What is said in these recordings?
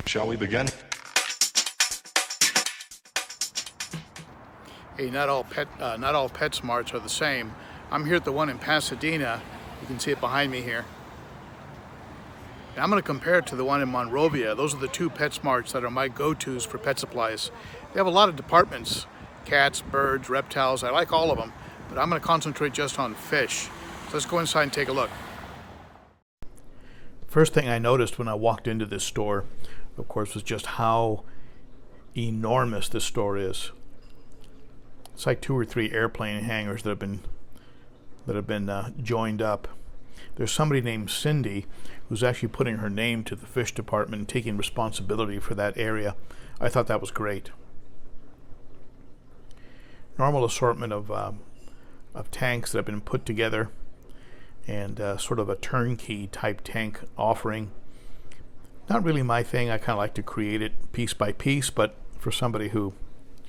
Shall we begin? Hey, not all PetSmarts are the same. I'm here at the one in Pasadena. You can see it behind me here. Now I'm going to compare it to the one in Monrovia. Those are the two PetSmarts that are my go-tos for pet supplies. They have a lot of departments: cats, birds, reptiles. I like all of them, but I'm going to concentrate just on fish. So let's go inside and take a look. First thing I noticed when I walked into this store, of course, was just how enormous this store is. It's like 2 or 3 airplane hangars that have been joined up. There's somebody named Cindy who's actually putting her name to the fish department and taking responsibility for that area. I thought that was great. Normal assortment of tanks that have been put together, and sort of a turnkey type tank offering. Not really my thing. I kind of like to create it piece by piece, but for somebody who,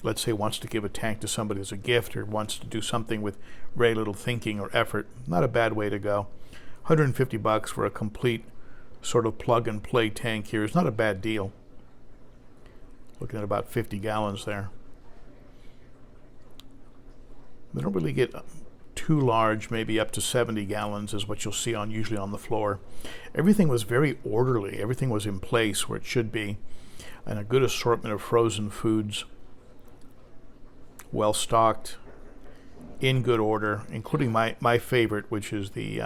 let's say, wants to give a tank to somebody as a gift or wants to do something with very little thinking or effort, not a bad way to go. $150 for a complete sort of plug and play tank here is not a bad deal. Looking at about 50 gallons there. They don't really get too large, maybe up to 70 gallons is what you'll see usually on the floor. Everything was very orderly. Everything was in place where it should be, and a good assortment of frozen foods, well stocked, in good order, including my favorite, which is the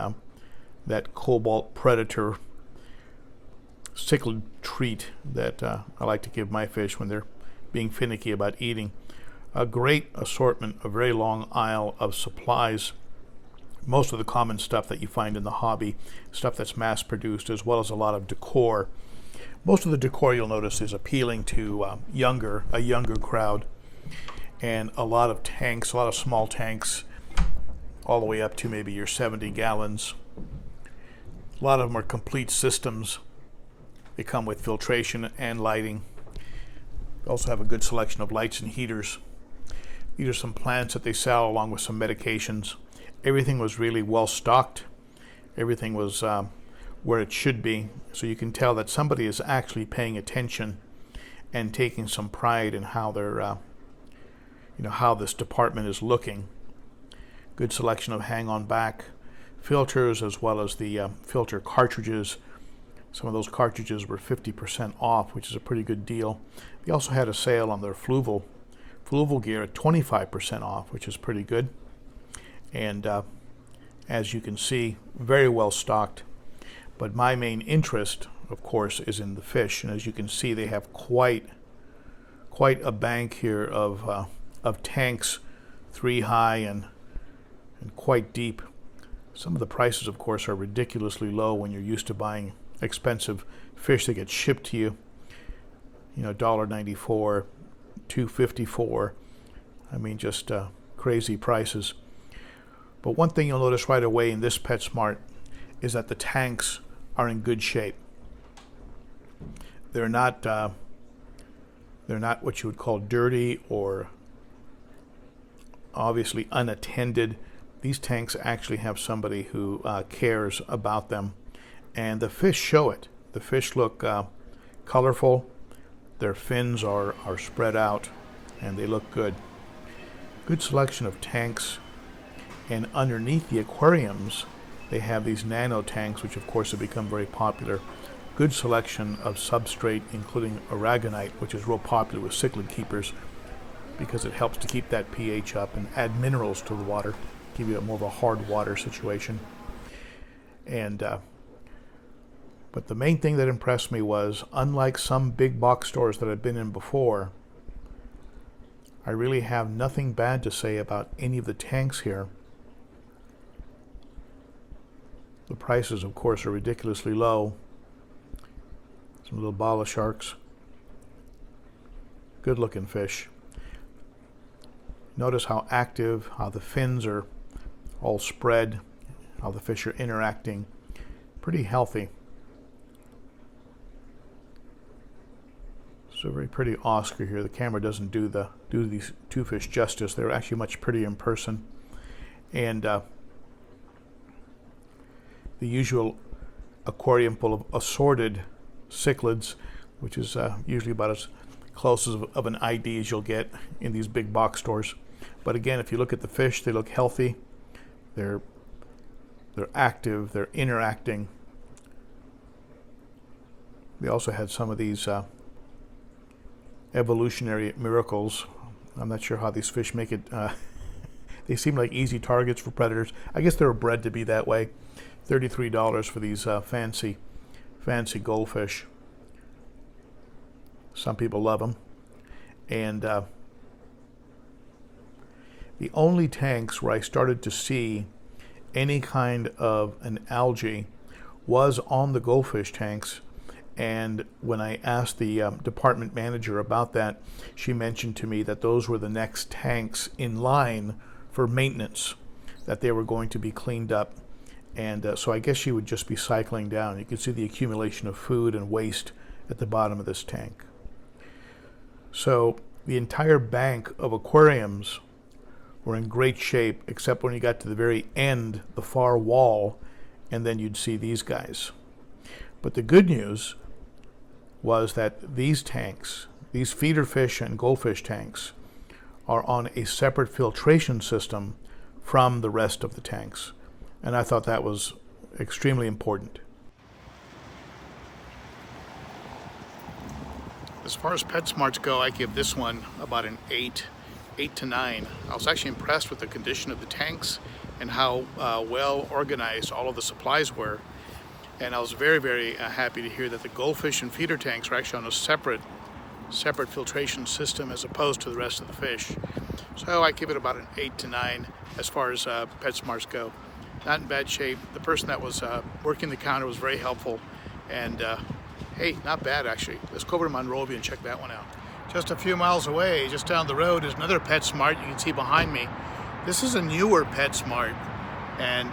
that Cobalt Predator cichlid treat that I like to give my fish when they're being finicky about eating. A great assortment, a very long aisle of supplies. Most of the common stuff that you find in the hobby, stuff that's mass produced, as well as a lot of decor. Most of the decor, you'll notice, is appealing to a younger crowd, and a lot of tanks, a lot of small tanks, all the way up to maybe your 70 gallons. A lot of them are complete systems. They come with filtration and lighting. They also have a good selection of lights and heaters. These are some plants that they sell along with some medications. Everything was really well stocked. Everything was where it should be. So you can tell that somebody is actually paying attention and taking some pride in how they're, how this department is looking. Good selection of hang-on back filters, as well as the filter cartridges. Some of those cartridges were 50% off, which is a pretty good deal. They also had a sale on their fluval gear at 25% off, which is pretty good. And as you can see, very well stocked. But my main interest, of course, is in the fish. And as you can see, they have quite a bank here of tanks, 3 high and quite deep. Some of the prices, of course, are ridiculously low when you're used to buying expensive fish that get shipped to you. $1.94, $2.54. I mean, just crazy prices. But one thing you'll notice right away in this PetSmart is that the tanks are in good shape. They're not what you would call dirty or obviously unattended. These tanks actually have somebody who cares about them, and the fish show it. The fish look colorful. Their fins are spread out, and they look good. Good selection of tanks, and underneath the aquariums, they have these nano tanks, which of course have become very popular. Good selection of substrate, including aragonite, which is real popular with cichlid keepers because it helps to keep that pH up and add minerals to the water, give you more of a hard water situation. And but the main thing that impressed me was, unlike some big box stores that I've been in before, I really have nothing bad to say about any of the tanks here. The prices, of course, are ridiculously low. Some little bala sharks. Good looking fish. Notice how active, how the fins are all spread, how the fish are interacting. Pretty healthy. It's a very pretty Oscar here. The camera doesn't do these two fish justice. They're actually much prettier in person. And the usual aquarium full of assorted cichlids. which is usually about as close of an ID as you'll get in these big box stores. But again, if you look at the fish, they look healthy. They're active. They're interacting. We also had some of these evolutionary miracles. I'm not sure how these fish make it. They seem like easy targets for predators. I guess they were bred to be that way. $33 for these fancy goldfish. Some people love them. And the only tanks where I started to see any kind of an algae was on the goldfish tanks. And when I asked the department manager about that, she mentioned to me that those were the next tanks in line for maintenance, that they were going to be cleaned up. And so I guess she would just be cycling down. You can see the accumulation of food and waste at the bottom of this tank. So the entire bank of aquariums were in great shape, except when you got to the very end, the far wall, and then you'd see these guys. But the good news was that these tanks, these feeder fish and goldfish tanks, are on a separate filtration system from the rest of the tanks. And I thought that was extremely important. As far as PetSmarts go, I give this one about an 8 to 9. I was actually impressed with the condition of the tanks and how well organized all of the supplies were. And I was very, very happy to hear that the goldfish and feeder tanks are actually on a separate filtration system as opposed to the rest of the fish. So I give it about an 8 to 9 as far as PetSmarts go. Not in bad shape. The person that was working the counter was very helpful. And hey, not bad actually. Let's go over to Monrovia and check that one out. Just a few miles away, just down the road, is another PetSmart you can see behind me. This is a newer PetSmart. And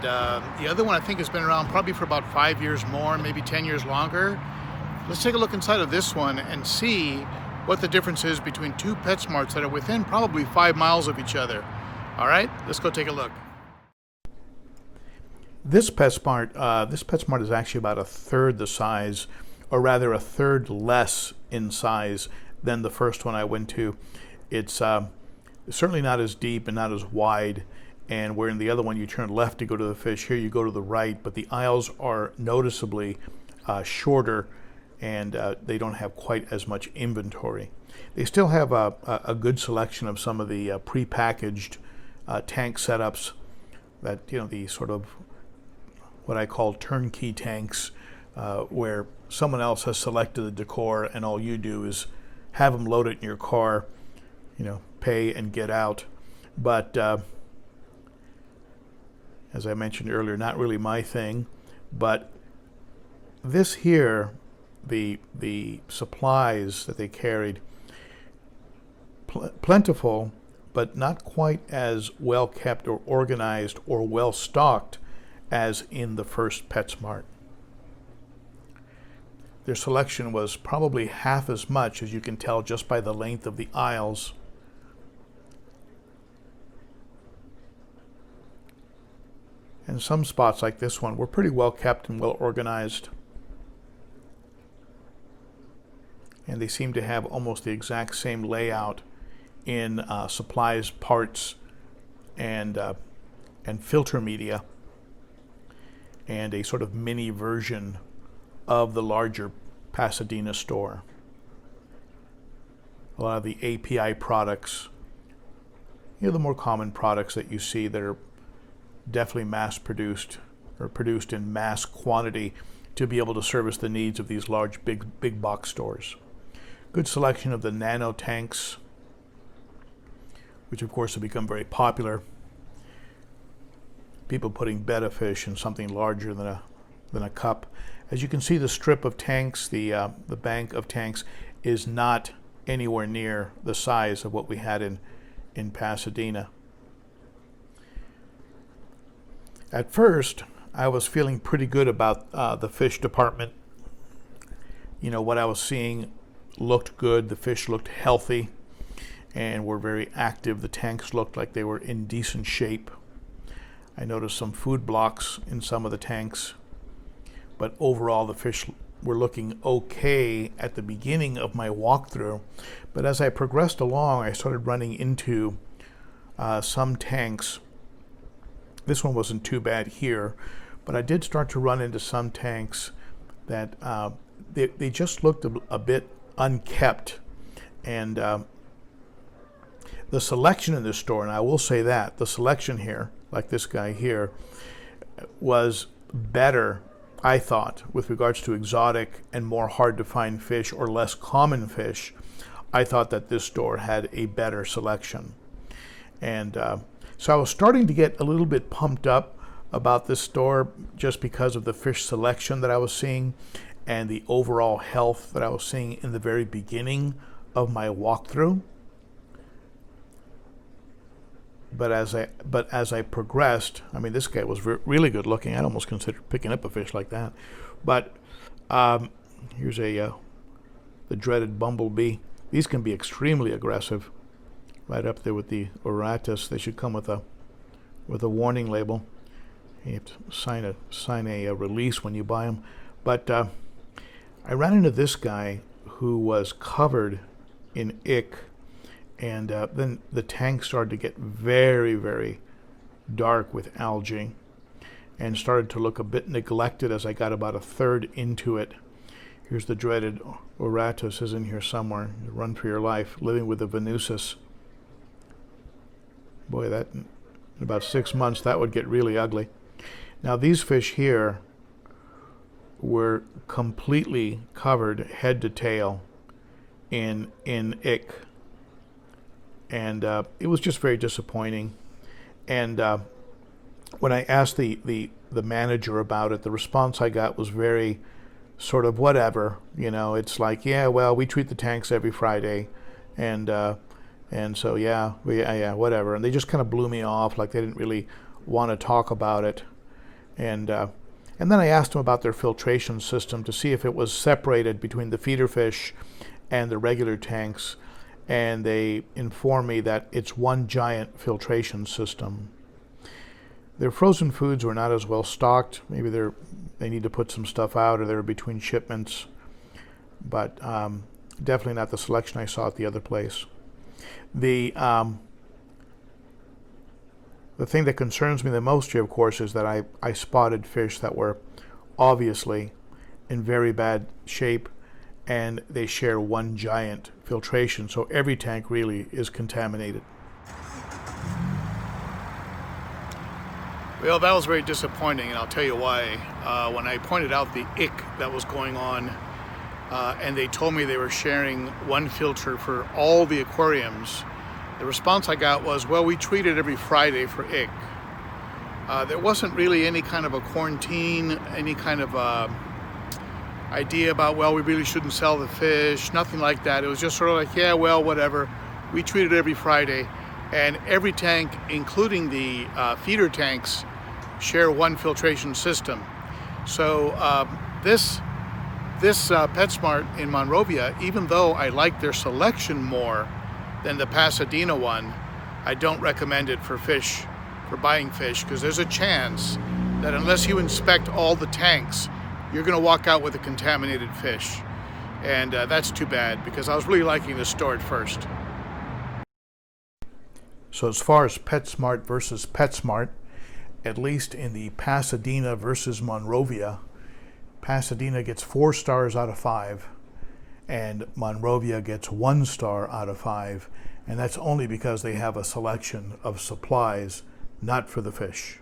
the other one I think has been around probably for about 5 years more, maybe 10 years longer. Let's take a look inside of this one and see what the difference is between two PetSmarts that are within probably 5 miles of each other. All right, let's go take a look. This PetSmart is actually about a third the size, or rather a third less in size than the first one I went to. It's certainly not as deep and not as wide. And where in the other one you turn left to go to the fish, here you go to the right, but the aisles are noticeably shorter, and they don't have quite as much inventory. They still have a good selection of some of the prepackaged tank setups that, you know, the sort of what I call turnkey tanks, where someone else has selected the decor and all you do is have them load it in your car, you know, pay and get out. But as I mentioned earlier, not really my thing. But this here, the supplies that they carried, plentiful, but not quite as well kept or organized or well stocked as in the first PetSmart. Their selection was probably half as much, as you can tell just by the length of the aisles. And some spots like this one were pretty well kept and well organized. And they seem to have almost the exact same layout in supplies, parts, and filter media, and a sort of mini version of the larger Pasadena store. A lot of the API products, you know, the more common products that you see that are definitely mass produced or produced in mass quantity to be able to service the needs of these large big box stores. Good selection of the nano tanks, which of course have become very popular. People putting betta fish in something larger than a cup. As you can see, the strip of tanks, the bank of tanks, is not anywhere near the size of what we had in Pasadena. At first, I was feeling pretty good about the fish department. You know, what I was seeing looked good. The fish looked healthy and were very active. The tanks looked like they were in decent shape. I noticed some food blocks in some of the tanks, but overall the fish were looking okay at the beginning of my walkthrough, but as I progressed along, I started running into some tanks. This one wasn't too bad here, but I did start to run into some tanks that they just looked a bit unkept. And the selection in this store, and I will say that, the selection here, like this guy here, was better, I thought, with regards to exotic and more hard to find fish or less common fish. I thought that this store had a better selection. And so I was starting to get a little bit pumped up about this store just because of the fish selection that I was seeing and the overall health that I was seeing in the very beginning of my walkthrough. But as I progressed, I mean, this guy was really good looking. I'd almost consider picking up a fish like that. But here's the dreaded bumblebee. These can be extremely aggressive. Right up there with the Oratus. They should come with a warning label. You have to sign a release when you buy them. But I ran into this guy who was covered in ick. And then the tank started to get very, very dark with algae and started to look a bit neglected as I got about a third into it. Here's the dreaded Oratus is in here somewhere. Run for your life, living with the Venusis. Boy, that in about 6 months, that would get really ugly. Now, these fish here were completely covered head to tail in ick. And it was just very disappointing. And when I asked the manager about it, the response I got was very sort of whatever. You know, it's like, yeah, well, we treat the tanks every Friday, and so yeah, whatever. And they just kind of blew me off, like they didn't really want to talk about it. And then I asked them about their filtration system to see if it was separated between the feeder fish and the regular tanks. And they informed me that it's one giant filtration system. Their frozen foods were not as well stocked. Maybe they need to put some stuff out, or they're between shipments. But definitely not the selection I saw at the other place. The thing that concerns me the most here, of course, is that I spotted fish that were obviously in very bad shape, and they share one giant filtration, so every tank really is contaminated. Well, that was very disappointing, and I'll tell you why. When I pointed out the ick that was going on, and they told me they were sharing one filter for all the aquariums, the response I got was, well, we treat it every Friday for ick. There wasn't really any kind of a quarantine, any kind of idea about, well, we really shouldn't sell the fish, nothing like that. It was just sort of like, yeah, well, whatever. We treat it every Friday, and every tank, including the feeder tanks, share one filtration system. So this PetSmart in Monrovia, even though I like their selection more than the Pasadena one, I don't recommend it for fish, for buying fish, because there's a chance that unless you inspect all the tanks, you're going to walk out with a contaminated fish. And that's too bad, because I was really liking this store at first. So as far as PetSmart versus PetSmart, at least in the Pasadena versus Monrovia, Pasadena gets 4 stars out of 5, and Monrovia gets 1 star out of 5, and that's only because they have a selection of supplies, not for the fish.